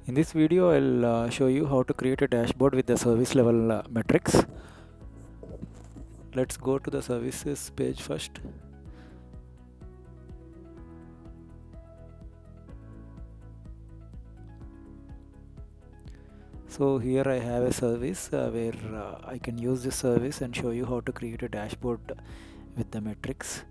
In this video, I'll show you how to create a dashboard with the service level metrics. Let's go to the services page first. So here I have a service where I can use this service and show you how to create a dashboard with the metrics.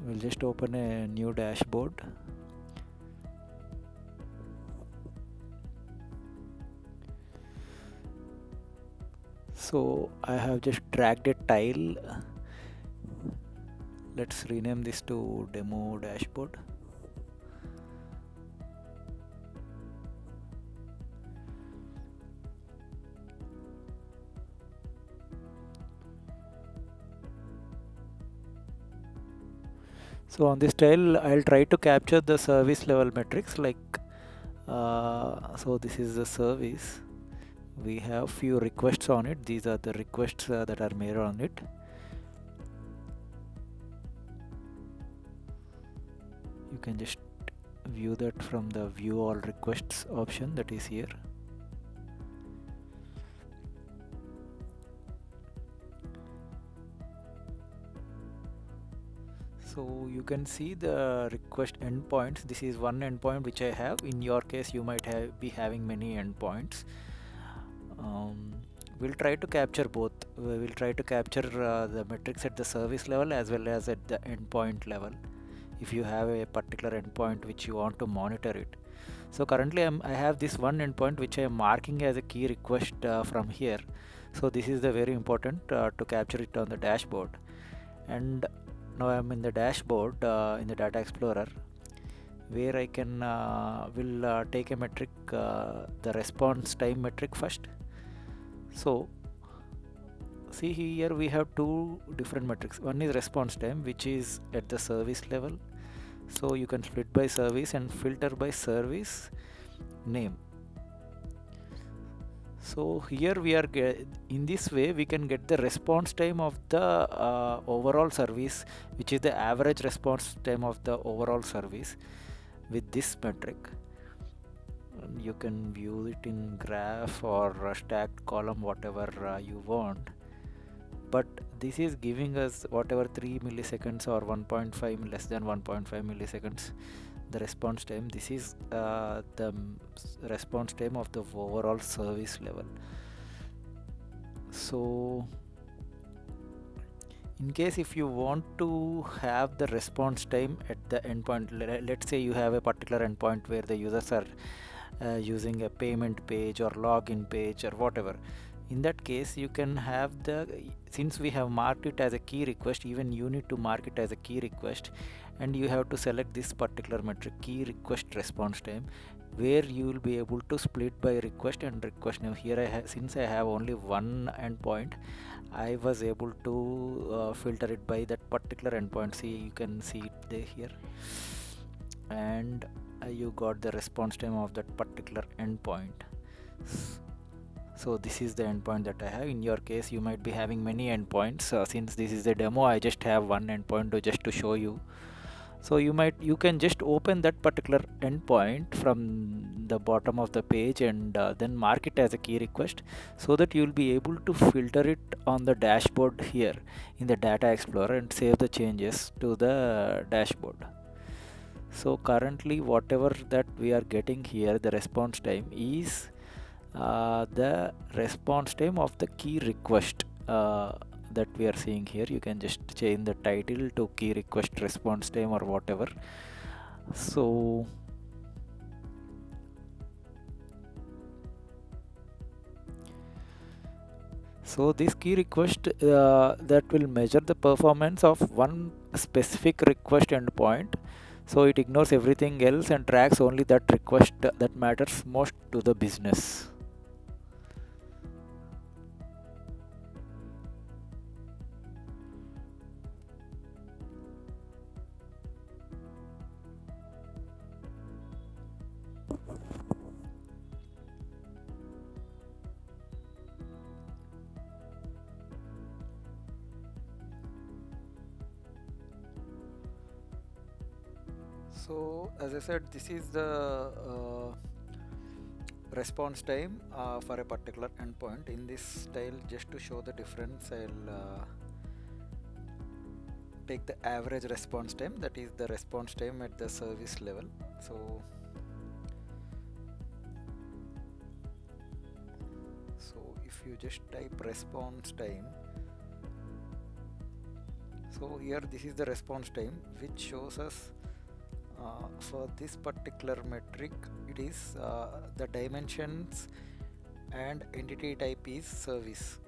We'll just open a new dashboard. So I have just dragged a tile. Let's rename this to demo dashboard. So on this tile, I'll try to capture the service level metrics like so this is the service. We have few requests on it. These are the requests that are made on it. You can just view that from the view all requests option that is here. So you can see the request endpoints. This is one endpoint which I have. In your case, you might be having many endpoints. We'll try to capture both. We will try to capture the metrics at the service level as well as at the endpoint level, if you have a particular endpoint which you want to monitor it. So currently I have this one endpoint which I am marking as a key request from here. So this is the very important to capture it on the dashboard. And now I am in the dashboard in the data explorer, where I can will take a metric, the response time metric first. So see here we have two different metrics. One is response time, which is at the service level. So you can split by service and filter by service name. So here we are in this way we can get the response time of the overall service, which is the average response time of the overall service with this metric. And you can view it in graph or stacked column, whatever you want. But this is giving us whatever 3 milliseconds or 1.5 less than 1.5 milliseconds the response time. This is the response time of the overall service level. So in case if you want to have the response time at the endpoint, let's say you have a particular endpoint where the users are using a payment page or login page or whatever. In that case, you can have since we have marked it as a key request, even you need to mark it as a key request, and you have to select this particular metric, key request response time, where you will be able to split by request and request name. Here since I have only one endpoint, I was able to filter it by that particular endpoint. See, you can see it there here, and you got the response time of that particular endpoint. So this is the endpoint that I have. In your case, you might be having many endpoints. Since this is a demo, I just have one endpoint just to show you. So you can just open that particular endpoint from the bottom of the page and then mark it as a key request, so that you will be able to filter it on the dashboard here in the data explorer and save the changes to the dashboard. So currently whatever that we are getting here, the response time is the response time of the key request that we are seeing here. You can just change the title to key request response time or whatever. So this key request that will measure the performance of one specific request endpoint. So it ignores everything else and tracks only that request that matters most to the business. So as I said, this is the response time for a particular endpoint. In this style, just to show the difference, I'll take the average response time, that is the response time at the service level. So if you just type response time, so here this is the response time, which shows us for this particular metric, it is the dimensions and entity type is service.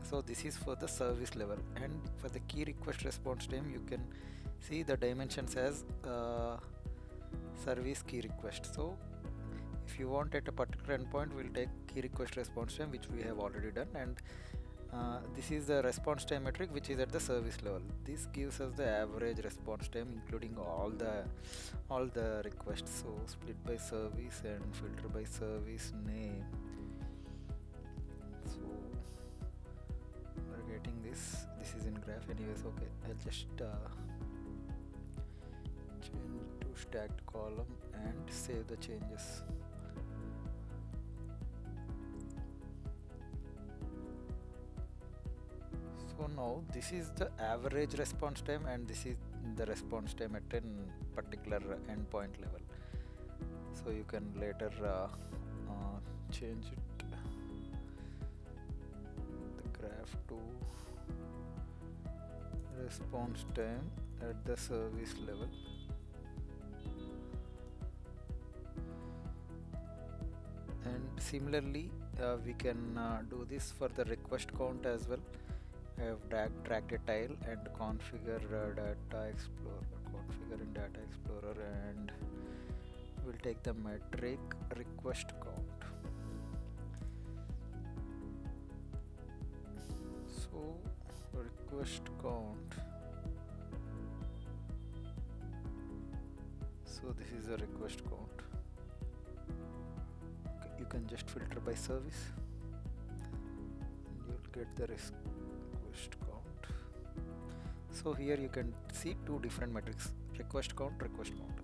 So this is for the service level, and for the key request response time, you can see the dimensions as service key request. So if you want at a particular endpoint, we'll take key request response time, which we have already done, and this is the response time metric, which is at the service level. This gives us the average response time, including all the requests. So split by service and filter by service name. So we're getting this. This is in graph, anyways. Okay, I'll just change to stacked column and save the changes. So now this is the average response time, and this is the response time at a particular endpoint level. So you can later change it, the graph to response time at the service level. And similarly, we can do this for the request count as well. I have dragged a tile and configure data explorer, configure in data explorer, and we'll take the metric request count. So request count, so this is a request count. Okay, you can just filter by service and you'll get the request count. So here you can see two different metrics, request count, request count.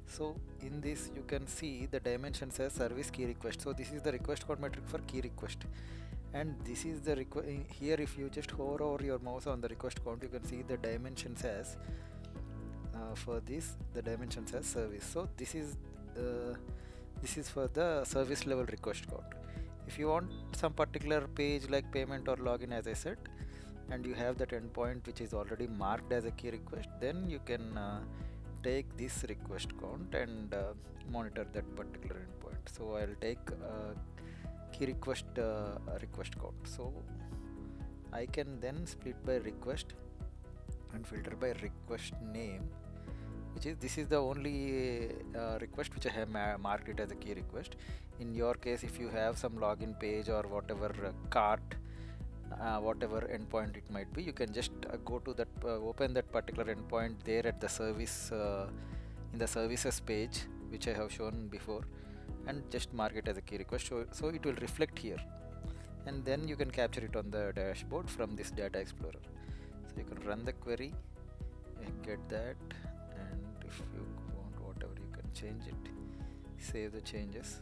So in this you can see the dimensions as service key request. So this is the request count metric for key request, and this is the here if you just hover over your mouse on the request count, you can see the dimensions as for this, the dimensions as service. So this is for the service level request count. If you want some particular page like payment or login, as I said, and you have that endpoint which is already marked as a key request, then you can take this request count and monitor that particular endpoint. So I'll take key request request count. So I can then split by request and filter by request name, which is this is the only request which I have marked it as a key request. In your case, if you have some login page or whatever cart, whatever endpoint it might be, you can just go to that, open that particular endpoint there at the service in the services page, which I have shown before, and just mark it as a key request. So it will reflect here, and then you can capture it on the dashboard from this data explorer. So you can run the query and get that, and if you want whatever, you can change it, save the changes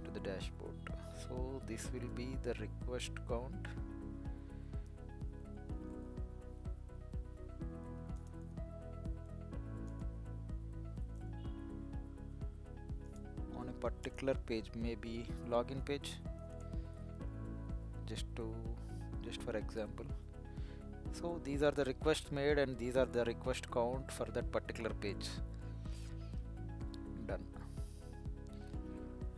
to the dashboard. So this will be the request count. On a particular page, maybe login page, just for example. So these are the requests made, and these are the request count for that particular page. Done.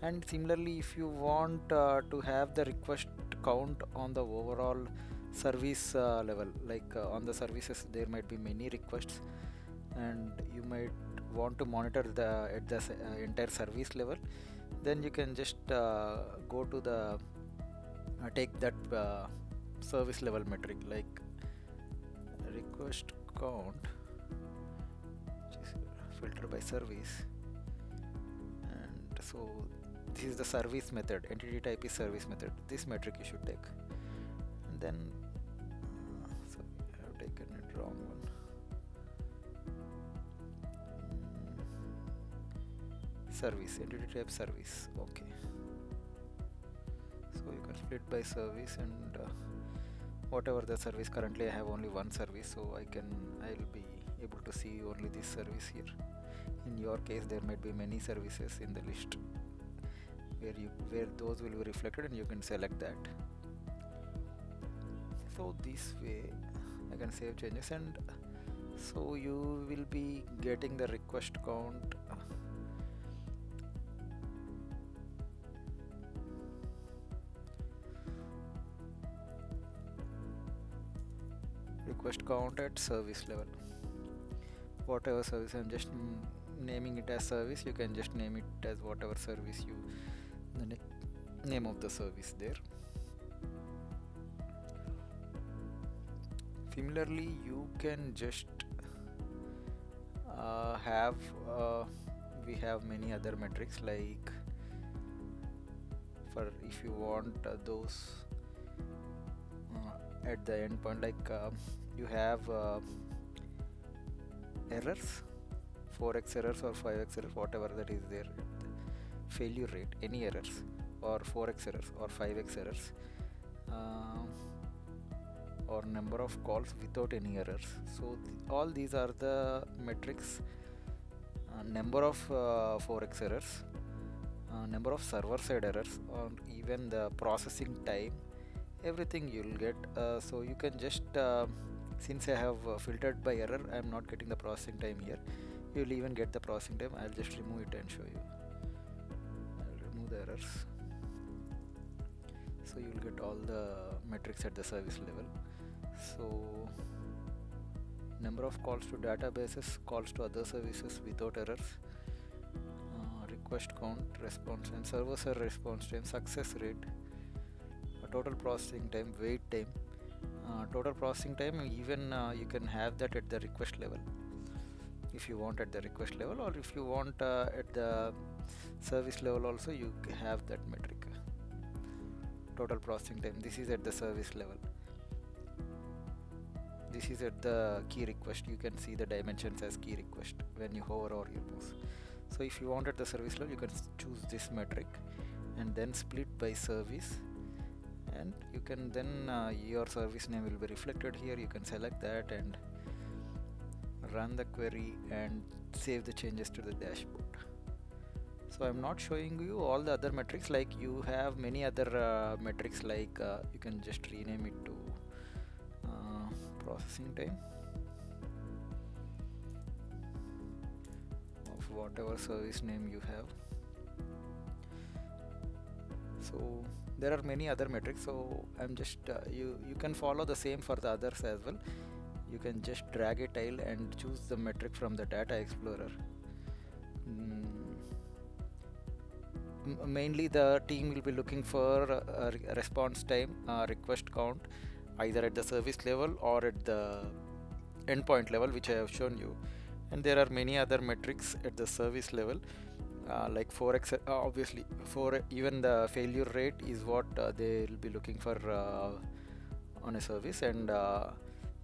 And similarly, if you want to have the request count on the overall service level, like on the services there might be many requests, and you might want to monitor at the entire service level, then you can just go to the take that service level metric, like request count, just filter by service, and so this is the service method, entity type is service method. This metric you should take, and then sorry, I have taken it wrong one. service, entity type service. Okay, so you can split by service, and whatever the service. Currently I have only one service, so I'll be able to see only this service here. In your case there might be many services in the list where those will be reflected, and you can select that. So this way I can save changes, and so you will be getting the request count. Request count at service level. Whatever service, I'm just naming it as service, you can just name it as whatever service the name of the service there. Similarly, you can just we have many other metrics, like for if you want those at the endpoint, like you have errors, 4x errors or 5x errors, whatever that is there, failure rate, any errors, or 4x errors or 5x errors, or number of calls without any errors. So all these are the metrics. Number of 4x errors, number of server side errors, or even the processing time, everything you'll get. So you can just since I have filtered by error, I am not getting the processing time here. You'll even get the processing time. I'll just remove it and show you. I'll remove the errors, so you'll get all the metrics at the service level. So number of calls to databases, calls to other services without errors, request count, response time, server side response time, success rate, total processing time, wait time. Total processing time, even you can have that at the request level if you want, at the request level, or if you want at the service level also, you have that metric. Total processing time, this is at the service level. This is at the key request. You can see the dimensions as key request when you hover over your mouse. So if you want at the service level, you can choose this metric and then split by service, and you can then your service name will be reflected here. You can select that and run the query and save the changes to the dashboard. So I'm not showing you all the other metrics, like you have many other metrics, like you can just rename it to processing time of whatever service name you have. So there are many other metrics, so I'm just you can follow the same for the others as well. You can just drag a tile and choose the metric from the data explorer. Mainly the team will be looking for response time, request count, either at the service level or at the endpoint level, which I have shown you. And there are many other metrics at the service level, like 4x, obviously for even the failure rate is what they will be looking for on a service. And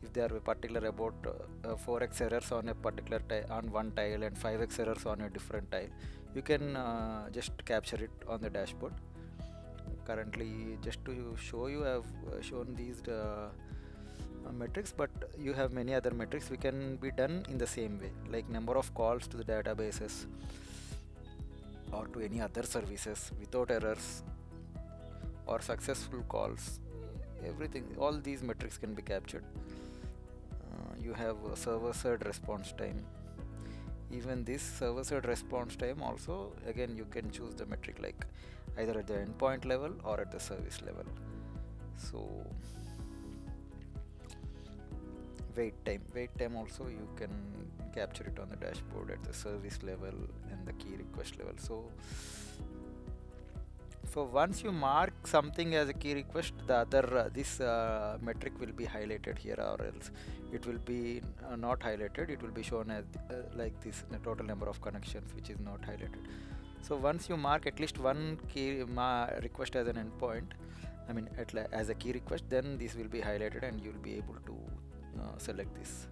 if they are particular about 4x errors on a particular on one tile and 5x errors on a different tile, you can just capture it on the dashboard. Currently, just to show you, I have shown these metrics, but you have many other metrics. We can be done in the same way, like number of calls to the databases or to any other services without errors, or successful calls. Everything, all these metrics can be captured. You have server side response time. Even this server side response time also, again you can choose the metric, like either at the endpoint level or at the service level. So wait time also you can capture it on the dashboard at the service level and the key request level. So once you mark something as a key request, the other this metric will be highlighted here, or else it will be not highlighted. It will be shown as like this, the total number of connections, which is not highlighted. So once you mark at least one key request as an endpoint, as a key request, then this will be highlighted and you will be able to select this.